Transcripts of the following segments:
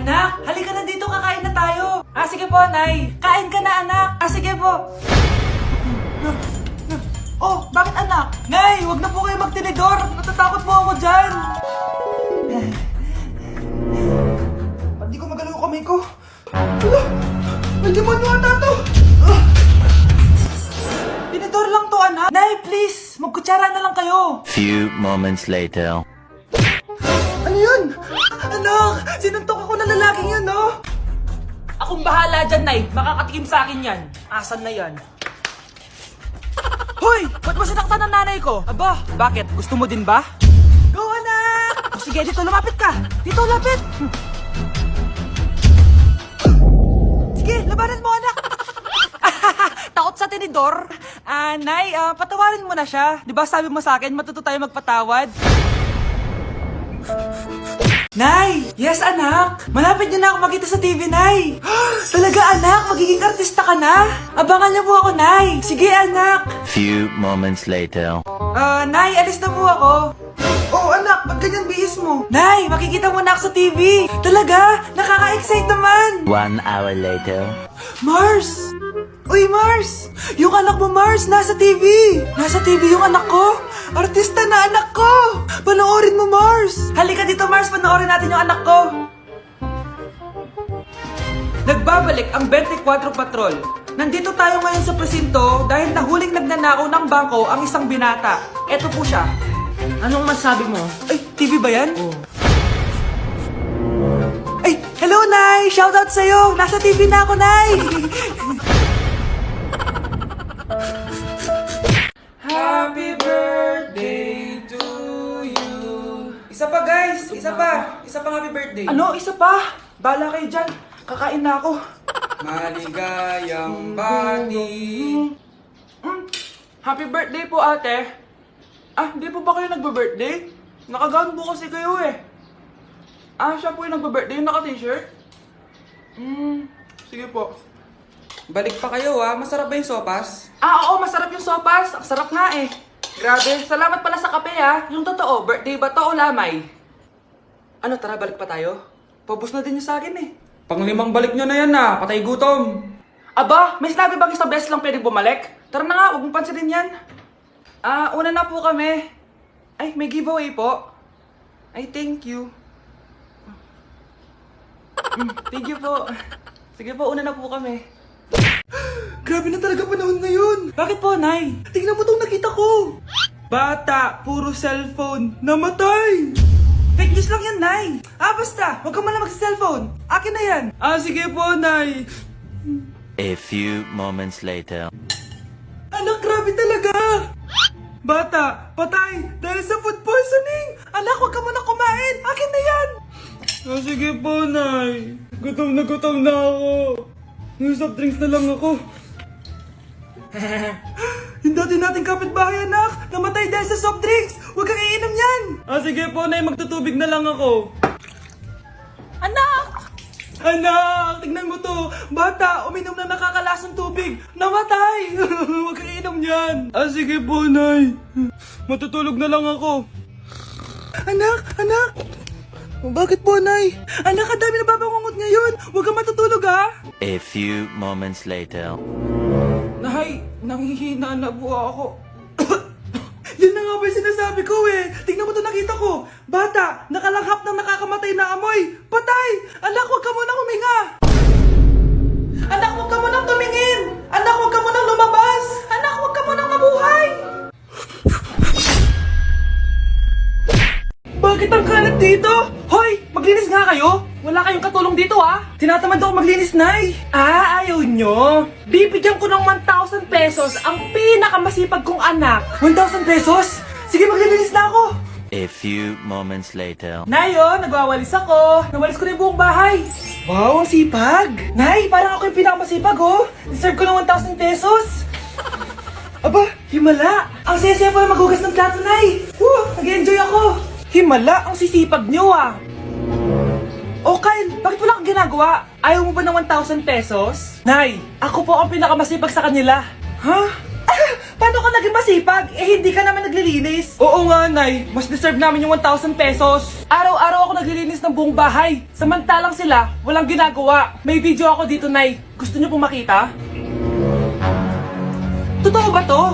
Anak, halika na dito, kakain na tayo. Sige po, Nay. Kain ka na, anak. Sige po. Oh, bakit anak? Nay, wag na po kayo magtinidor. Natatakot po ako dyan. Ba't di ko magalaw kamay ko? Hala, may demonyo ata to. Tinidor lang to, anak. Nay, please, magkutsara na lang kayo. Few moments later. Ano yun? Anak, sinuntok ako ng lalaking yun, no? Akong bahala dyan, Nay. Makakatikim sa akin yan. Asan na yan? Hoy! Ba't mo sinaktan ng nanay ko? Aba, bakit? Gusto mo din ba? Go, anak! Sige, dito lumapit ka. Dito, lapit. Sige, labanan mo, anak. Takot sa tinidor? Nay, patawarin mo na siya. Di ba sabi mo sa akin, matuto tayo magpatawad? Nay! Yes, anak! Malapit niyo na ako makita sa TV, Nay! Talaga, anak! Magiging artista ka na! Abangan niyo po ako, Nay! Sige, anak! Few moments later. Nay, alis na po ako! Oh, anak! Ba't ganyan bihis mo? Nay! Makikita mo na ako sa TV! Talaga! Nakaka-excite naman! 1 hour later. Mars! Uy, Mars! Yung anak mo, Mars, nasa TV! Nasa TV yung anak ko! Artista na anak ko! Panoorin mo, Mars! Halika dito, Mars, panoorin natin yung anak ko! Nagbabalik ang 24 Patrol. Nandito tayo ngayon sa presinto dahil nahuling nagnanakaw ng bangko ang isang binata. Eto po siya. Anong masabi mo? Ay, TV ba yan? Oh. Ay, hello, Nay! Shoutout sa'yo! Nasa TV na ako, Nay! Happy birthday to you. Isa pa, guys. Isa pa. Isa pang happy birthday. Ano? Isa pa? Bala kayo dyan. Kakain na ako. Maligayang bati. Happy birthday po, ate. Hindi po ba kayo nagbe-birthday? Nakagown po kasi kayo eh. Siya po yung nagbe-birthday, yung naka-t-shirt? Sige po. Balik pa kayo masarap ba yung sopas? Oo, masarap yung sopas. Ang sarap nga eh. Grabe, salamat pala sa kape Yung totoo, birthday ba to o lamay? Ano, tara, balik pa tayo? Paubos na din yung sa akin eh. Pang-5 balik nyo na yan patay gutom. Aba, may sinabi bang isang beses lang pwedeng bumalik? Tara na nga, huwag mong pansinin yan. Una na po kami. Ay, may giveaway po. Ay, thank you. Thank you po. Sige po, una na po kami. Grabe na talaga panahon ngayon. Bakit po, Nay? Tingnan mo tong nakita ko. Bata, puro cellphone, namatay. Fake news lang yan, Nay. Basta, huwag ka man lang mag-cellphone. Akin na yan. Sige po, Nay. A few moments later. Anak, grabe talaga. Bata, patay dahil sa food poisoning. Anak, huwag ka muna kumain. Akin na yan. Sige po, Nay. Gutom na ako. May soft drinks na lang ako. Yung dati nating kapitbahay, anak, namatay dahil sa soft drinks. Huwag kang iinom yan. Sige po, Nay, magtutubig na lang ako. Anak! Anak, tignan mo to. Bata, uminom na nakakalasang tubig. Namatay. Huwag kang iinom yan. Sige po, Nay. Matutulog na lang ako. Anak! Bakit po, Nay? Anak, ang dami na babangungot ngayon. Huwag kang matutulog, A few moments later. Nay, nanghihina na po ako. Yan na nga ba yung sinasabi ko eh. Tingnan mo to, nakita ko. Bata, nakalanghap ng nakakamatay na amoy. Patay! Anak, huwag ka munang huminga. Anak, huwag ka munang tumingin. Anak, huwag ka munang lumabas. Anak, huwag ka munang mabuhay. Bakit ang kalat dito? Hoy, maglinis nga kayo. Wala kayong katulong dito Tinatamad ako maglinis, Nay. Ayaw nyo? Bibigyan ko ng 1,000 pesos ang pinakamasipag kong anak. 1,000 pesos? Sige, maglilinis na ako. A few moments later. Nay, nagwawalis ako. Nawalis ko na yung buong bahay. Wow, ang sipag. Nay, parang ako yung pinakamasipag, Deserve ko ng 1,000 pesos. Aba, himala. Ang saya-saya pala maghugas ng plato, Nay. Nag-enjoy ako. Himala, ang sisipag nyo, Oh, Kyle, bakit wala kang ginagawa? Ayaw mo ba ng 1,000 pesos? Nay, ako po ang pinakamasipag sa kanila. Ha? Paano ka naging masipag? Eh, hindi ka naman naglilinis. Oo nga, Nay. Mas deserve namin yung 1,000 pesos. Araw-araw ako naglilinis ng buong bahay. Samantalang sila, walang ginagawa. May video ako dito, Nay. Gusto niyo pong makita? Totoo ba to?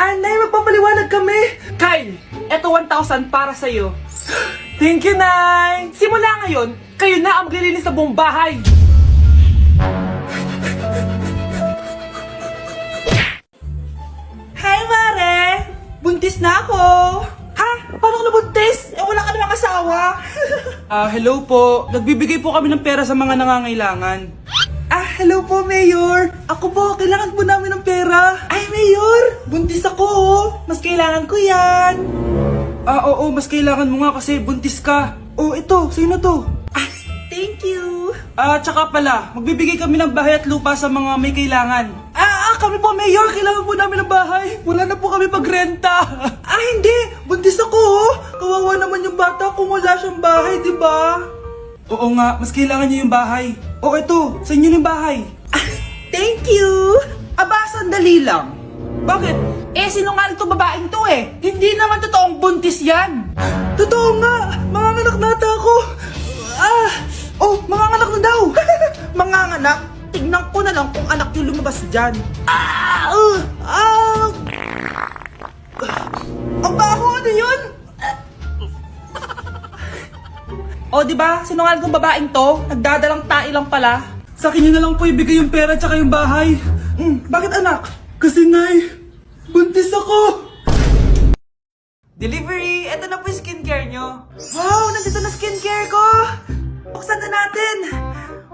Nay, magpapaliwanag kami. Kyle, eto 1,000 para sa'yo. Thank you, Nay. Simula ngayon, kayo na ang maglilinis ng buong bahay. Hi, Mare! Buntis na ako! Ha? Paano ka nabuntis? Eh, wala ka namang asawa! Hello po. Nagbibigay po kami ng pera sa mga nangangailangan. Hello po, Mayor! Ako po, kailangan po namin ng pera. Ay, Mayor! Buntis ako, oh! Mas kailangan ko yan! Oo, mas kailangan mo nga kasi buntis ka. Oh, ito, sino to? Thank you! Tsaka pala, magbibigay kami ng bahay at lupa sa mga may kailangan. Kami po, Mayor! Kailangan po namin ng bahay! Wala na po kami magrenta! Hindi! Buntis ako, oh! Kawawa naman yung bata kung wala siyang bahay, di ba? Oo nga, mas kailangan niya yung bahay. Oh, ito, sa inyo yung bahay. Thank you! Sandali lang. Bakit? Sinungaling tong babaeng to eh. Hindi naman totoong buntis yan. Totoo nga! Manganganak nata ako! Manganganak na daw! Manganganak? Tignan ko na lang kung anak yung lumabas dyan. Ang baho, ano yun? Di ba? Sinungaling tong babaeng to. Nagdadalang tae lang pala. Sa akin nyo na lang po ibigay yung pera tsaka yung bahay. Bakit anak? Kasi Nay, buntis ako. Delivery! Ito na po yung skincare nyo. Wow! Nandito na skincare ko! Buksan na natin!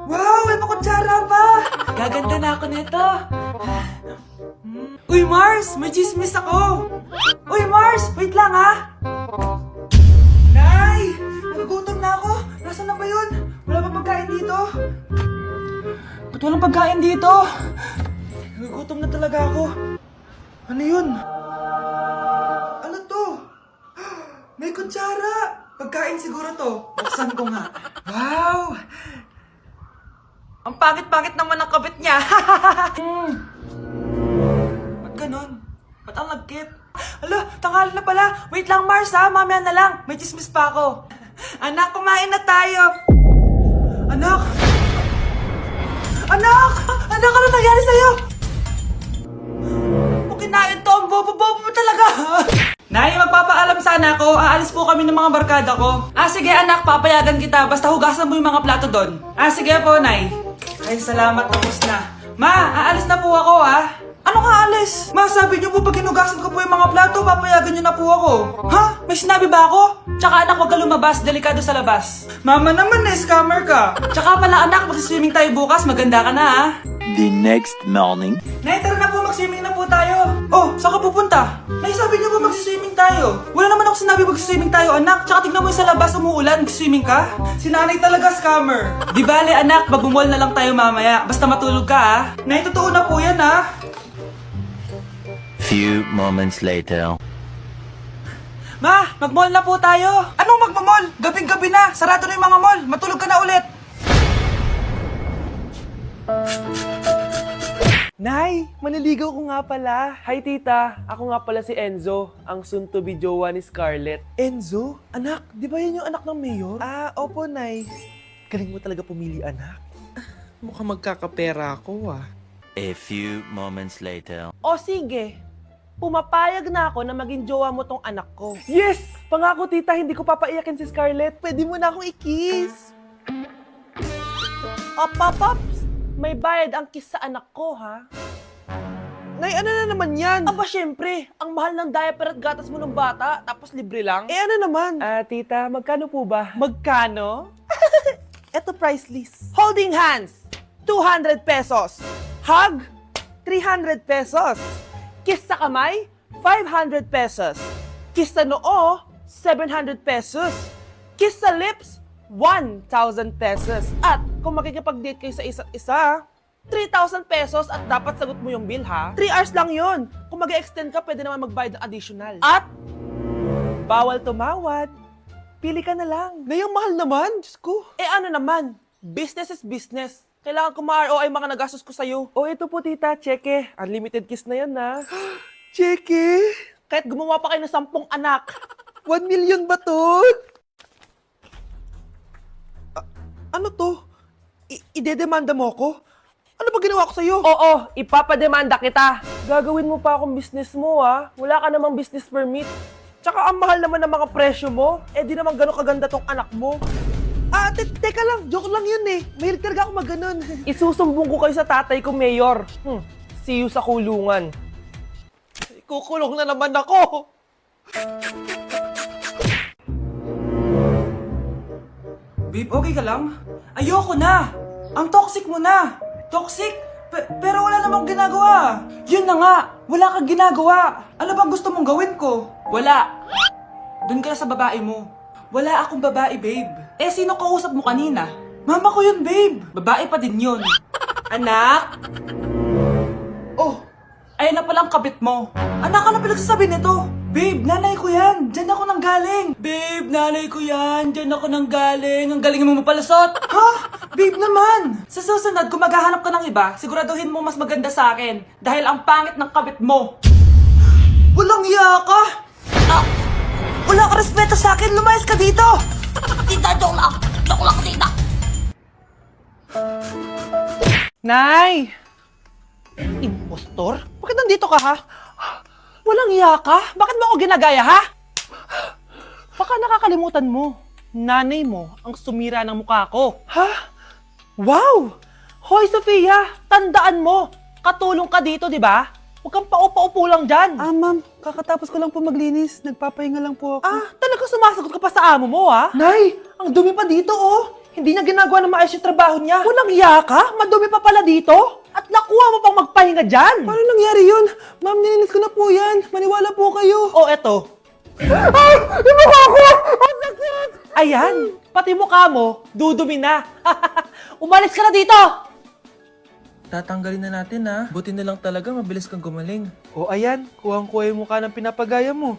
Wow! May pakutsara pa! Gaganda na ako nito. Uy, Mars! May chismis ako! Uy, Mars! Wait lang, ha! Nay! Nagugutom na ako! Nasaan na ba yun? Wala pa pagkain dito? Ba't walang pagkain dito? Nagugutom na talaga ako. Ano yun? Ano to? May kutsara! Pagkain siguro to. Buksan ko nga. Wow! Ang pangit-pangit naman ang kabit niya. Ba't ganon? Ba't ang lagkit? Ala, tanghali na pala. Wait lang, Mars, ha? Mamaya na lang. May chismis pa ako. Anak, kumain na tayo. Anak! Anak! Anak, ano nangyari sa'yo? Kung kinain to, ang bobo-bobo mo talaga. Nay, magpapaalam sana ako. Aalis po kami ng mga barkada ko. Sige anak, papayagan kita. Basta hugasan mo yung mga plato doon. Sige po, Nay. Ay, salamat. Tapos na. Ma, aalis na po ako, ha? Ano ka alis? Ma, sabi niyo po pag hinugasan ko po yung mga plato, papayagan niyo na po ako. Ha? May sinabi ba ako? Tsaka anak, huwag ka lumabas. Delikado sa labas. Mama naman, scammer ka. Tsaka pala anak, mag-swimming tayo bukas. Maganda ka na, ha? The next morning. Nay, tara na po, mag-swimming na po tayo. Oh, saan ka pupunta? Nay, sabi niyo po mag-swimming tayo. Wala naman ako sinabi mag-swimming tayo, anak. Tsaka tignan mo yung sa labas, umuulan, mag-swimming ka. Si nanay talaga scammer. Di bale, anak, magbumol na lang tayo mamaya. Basta matulog ka, ha? Nay, totoo na po yan, ha? Few moments later. Ma, mag-mall na po tayo. Anong mag-mall? Gabing-gabi na. Sarado na yung mga mall. Matulog ka na ulit. Nay, maniligaw ko nga pala. Hi tita, ako nga pala si Enzo, ang soon-to-be jowa ni Scarlett. Enzo? Anak, di ba yan yung anak ng mayor? Opo, Nay. Galing mo talaga pumili, anak. Mukhang magkakapera ako, A few moments later. O sige, pumapayag na ako na maging jowa mo tong anak ko. Yes! Pangako tita, hindi ko papaiyakin si Scarlett. Pwede mo na akong i-kiss. Pops! May bayad ang kiss sa anak ko, ha? Nay, ano na naman yan? Aba, syempre. Ang mahal ng diaper at gatas mo ng bata, tapos libre lang. Ano naman? Tita, magkano po ba? Magkano? Eto price list. Holding hands, 200 pesos. Hug, 300 pesos. Kiss sa kamay, 500 pesos. Kiss sa noo, 700 pesos. Kiss sa lips, 1,000 pesos. At kung makikipag-date kayo sa isa't isa, 3,000 pesos at dapat sagot mo yung bill, ha? 3 hours lang yun. Kung mag-extend ka, pwede naman magbayad ng additional. At bawal tumawad. Pili ka na lang. Ngayong mahal naman, Diyos ko. Ano naman? Business is business. Kailangan ko ma-ROI mga nagastos ko sa'yo. Ito po tita, cheque. Unlimited kiss na yan, ha? Cheke, kahit gumawa pa kayo ng 10 anak, 1 million ba to? Ano to? Idedemanda mo ako? Ano ba ginawa ko sa'yo? Oo, ipapademanda kita. Gagawin mo pa akong business mo, ha? Wala ka namang business permit. Tsaka ang mahal naman ng mga presyo mo, di naman gano'ng kaganda tong anak mo. Teka lang, joke lang yun eh. Mahilig talaga ako maganon. Isusumbong ko kayo sa tatay ko, Mayor. See you sa kulungan. Kukulong na naman ako. Babe, okay ka lang? Ayoko na! Ang toxic mo na! Toxic? Pero wala namang ginagawa! Yun na nga! Wala kang ginagawa! Ano bang gusto mong gawin ko? Wala! Doon ka na sa babae mo. Wala akong babae, babe. Sino kausap mo kanina? Mama ko yun, babe! Babae pa din yun. Anak? Oh! Ayun na palang kabit mo. Anak, ano pinagsasabi nito? Babe, nanay ko yan. Diyan ako nang galing. Babe, nanay ko yan. Diyan ako nang galing. Ang galing mo mapalusot. Ha? Babe naman. Sa susunod, kung maghahanap ka ng iba, siguraduhin mo mas maganda sa akin. Dahil ang pangit ng kabit mo. Walang iya ka. Wala ka respeto sa akin. Lumayas ka dito. Tita, joke lang. Joke lang, tita. Nay! Impostor? Bakit nandito ka, ha? Walang iya ka? Bakit mo ako ginagaya, ha? Baka nakakalimutan mo. Nanay mo ang sumira ng mukha ko. Ha? Wow! Hoy, Sofia! Tandaan mo! Katulong ka dito, di ba? Huwag kang paupa-upo lang dyan. Ma'am, kakatapos ko lang po maglinis. Nagpapahinga lang po ako. Talaga sumasagot ka pa sa amo mo, ha? Nay! Ang dumi pa dito, oh! Hindi niya ginagawa ng maayos yung trabaho niya. Walang iya ka? Madumi pa pala dito? At nakuha mo pang magpahinga dyan. Paano nangyari yun? Ma'am, nilinis ko na po yan. Maniwala po kayo. Oh, eto. Yung mukha ko! Ang sakit! Ayan, pati mukha mo, dudumi na. Umalis ka na dito! Tatanggalin na natin ha. Buti na lang talaga mabilis kang gumaling. Oh, ayan, kuhang-kuha yung mukha ng pinapagaya mo.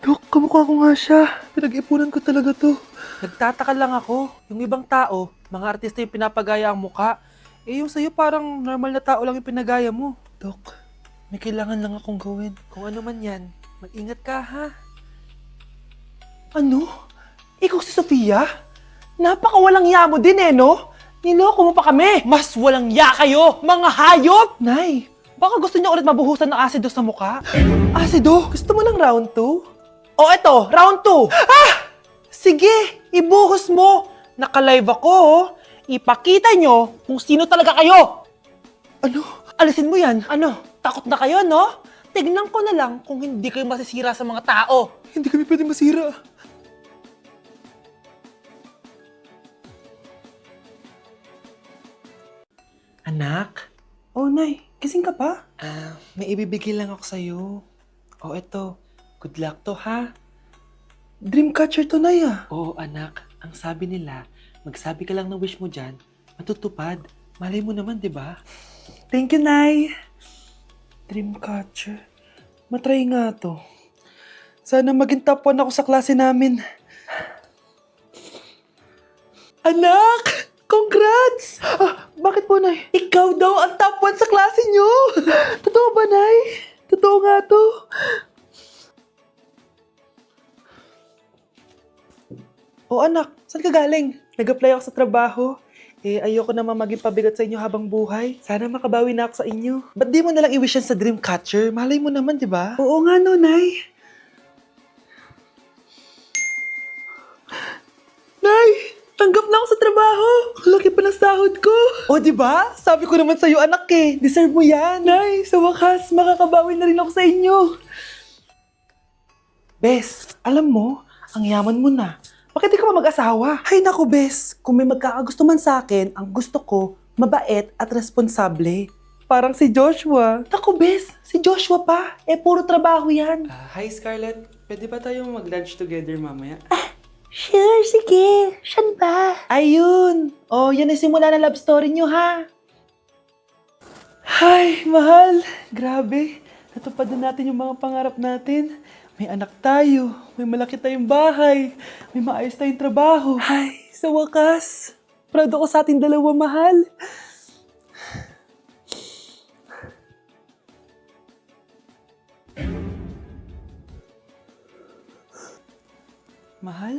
Dok, kamukha ko nga siya. Pinag-ipunan ko talaga to. Nagtataka lang ako, yung ibang tao, mga artista yung pinapagaya ang mukha. Yung sa'yo parang normal na tao lang yung pinagaya mo. Dok, may kailangan lang akong gawin. Kung ano man yan, mag-ingat ka ha. Ano? Ikaw si Sofia? Napakawalang ya mo din no? Niloko mo pa kami! Mas walang ya kayo, mga hayop! Nay, baka gusto niyo ulit mabuhusan ng asido sa mukha? Asido, gusto mo ng round 2? O eto, round 2! Sige, ibuhos mo! Naka-live ako, oh. Ipakita nyo kung sino talaga kayo! Ano? Alisin mo yan. Ano? Takot na kayo, no? Tignan ko na lang kung hindi kayo masisira sa mga tao. Hindi kami pwede masira. Anak? Oh, Nay, gising ka pa? May ibibigay lang ako sa'yo. O eto, good luck to ha. Dreamcatcher to, Nay ah. Oo anak, ang sabi nila, magsabi ka lang ng wish mo dyan, matutupad. Malay mo naman, di ba? Thank you, Nay. Dreamcatcher. Matry nga to. Sana maging top 1 ako sa klase namin. Anak! Congrats! Bakit po, Nay? Ikaw daw ang top 1 sa klase nyo! Totoo ba, Nay? Totoo nga to. O anak, saan ka galing? Nag-apply ako sa trabaho. Ayoko naman maging pabigat sa inyo habang buhay. Sana makabawi na ako sa inyo. Ba't di mo nalang i-wish yan sa Dreamcatcher? Malay mo naman, di ba? Oo nga no, Nay. Nay! Tanggap na ako sa trabaho! Ang laki pa ng sahod ko! O, di ba? Sabi ko naman sa'yo, anak eh. Deserve mo yan. Nay, sa wakas, makakabawi na rin ako sa inyo. Bes, alam mo, ang yaman mo na. Bakit di ka pa mag-asawa? Ay naku, Bes. Kung may magkakagusto man sa akin, ang gusto ko, mabait at responsable. Parang si Joshua. Naku, Bes. Si Joshua pa. Puro trabaho yan. Hi, Scarlett. Pwede ba tayong mag-lunch together mamaya? Sure, sige. Saan ba? Ayun. Oh, yan ay simula na love story nyo, ha? Ay, mahal. Grabe. Natupad na natin yung mga pangarap natin. May anak tayo. May malaki tayong bahay. May maayos tayong trabaho. Ay, sa wakas. Proud ako sa ating dalawa, mahal. Mahal?